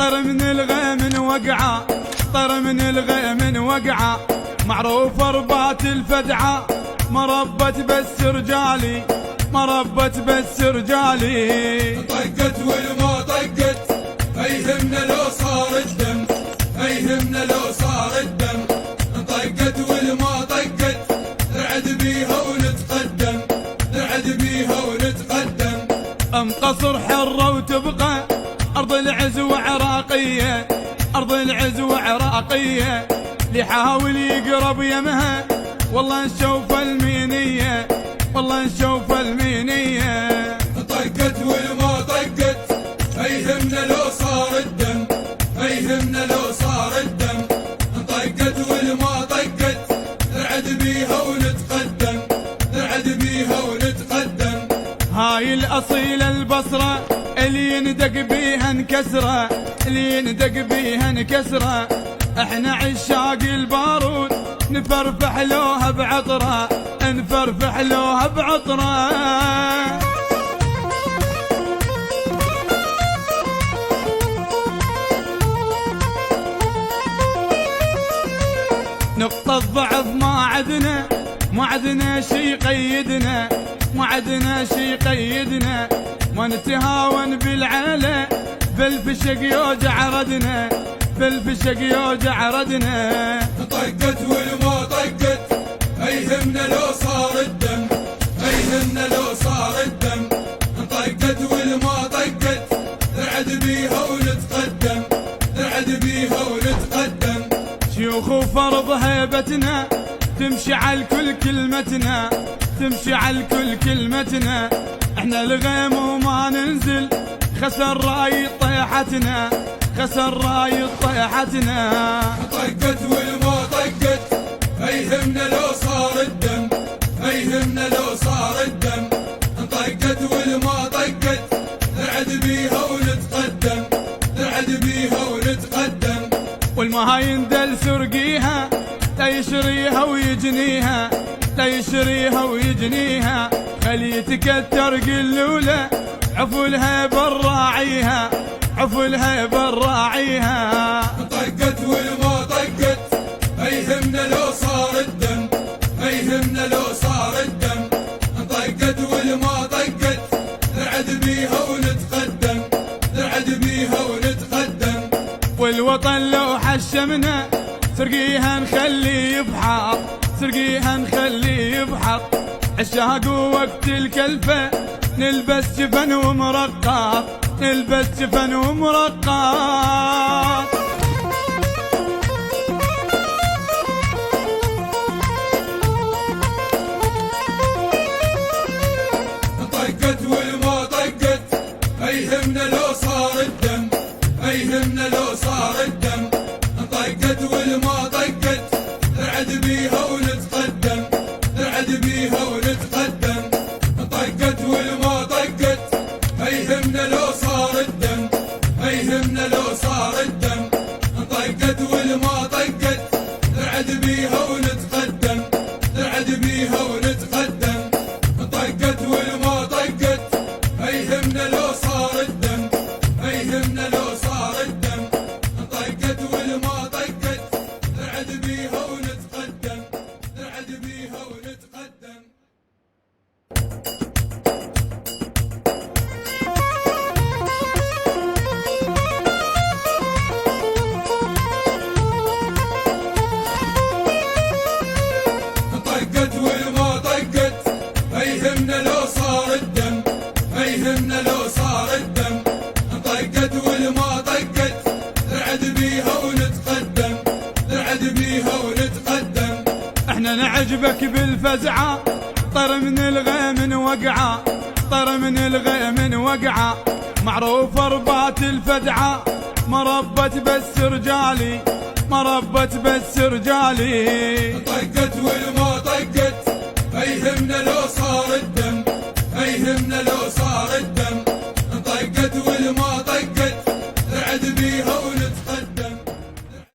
طر من الغيم وقعة، طر من الغيم وقعة، معروف ربات الفدعة، مربت بس رجالي، مربت بس رجالي. طقت والما طقت ما يهمنا لو صار الدم، ما يهمنا لو صار الدم. طقت والما طقت نرعد بيها ونتقدم، نرعد بيها ونتقدم. انقصر حرة وتبقى أرض العز وعراقية، أرض العز وعراقية، اللي يحاول يقرب يمها والله نشوف المينية، والله نشوف المينية. طقت والما طقت ما يهمنا لو صار الدم، ما يهمنا لو صار الدم. طقت والما طقت نرعد بيها ونتقدم، نرعد بيها ونتقدم. هاي الأصيلة البصرة اللي يندق بيها انكسرة، اللي يندق بيها انكسرة. احنا عشاق البارود نفرفح لوها بعطرة، نفرفح لوها بعطرة. نقطة ضعف ما عدنا، ما عدنا شي يقيدنا، ما عدنا شي يقيدنا. ما نتهاون بالعالة بالفشق يوجع ردنا، بالفشق يوجع ردنا. طقت والما طقت ما يهمنا لو صار الدم، ما يهمنا لو صار الدم. طقت والما طقت نرعد بيها ونتقدم، نرعد بيها ونتقدم. شيوخ وفرض هيبتنا تمشي على الكل كلمتنا، تمشي على الكل كلمتنا. احنا الغيم وما ننزل خسر راي طيحتنا، خسر راي طيحتنا. طقت والما طقت ما يهمنا لو صار الدم، ما يهمنا لو صار الدم. طقت والما طقت نرعد بيها ونتقدم، نرعد بيها ونتقدم. والمهاين دل سرقيها لا يشريها ويجنيها، لا يشريها ويجنيها. خلي يتكتر قلولة عفو لها براعيها، عفو لها براعيها. طقت والما طقت ما يهمنا لو صار الدم، ما يهمنا لو صار الدم. طقت والما طقت نرعد بيها ونتقدم، نرعد بيها ونتقدم. والوطن لو حشمنا سرقيها نخليه يبحر، سرقيها نخليه يبحر. عشاق وقت الكلفة نلبس جفن ومرقط، نلبس جفن ومرقط. طقت والما طقت ما يهمنا لو صار الدم، ما يهمنا لو صار الدم. طقت والما طقت نرعد بيها ونتقدم، نرعد بيها ونتقدم. طقت والما طقت ما يهمنا لو صار الدم، ما يهمنا لو صار الدم. طقت والما طقت نرعد بيها ونتقدم، نرعد بيها ونتقدم. طقت والما طقت ما يهمنا لو صار الدم، ما يهمنا لو صار الدم. طقت والما طقت نرعد بيها ونتقدم، نرعد بيها ونتقدم. طقت والما طقت ما يهمنا لو صار الدم، ما يهمنا لو صار الدم. طقت والما طقت نرعد بيها ونتقدم، نرعد بيها ونتقدم. احنا نعجبك بالفزعة طر من الغيم وقعة، طر من الغيم وقعة، معروف ربات الفدعة، مربت بس رجالي، مربت بس رجالي. طقت والما طقت ما يهمنا لو صار الدم، ما يهمنا لو صار الدم. طقت والما طقت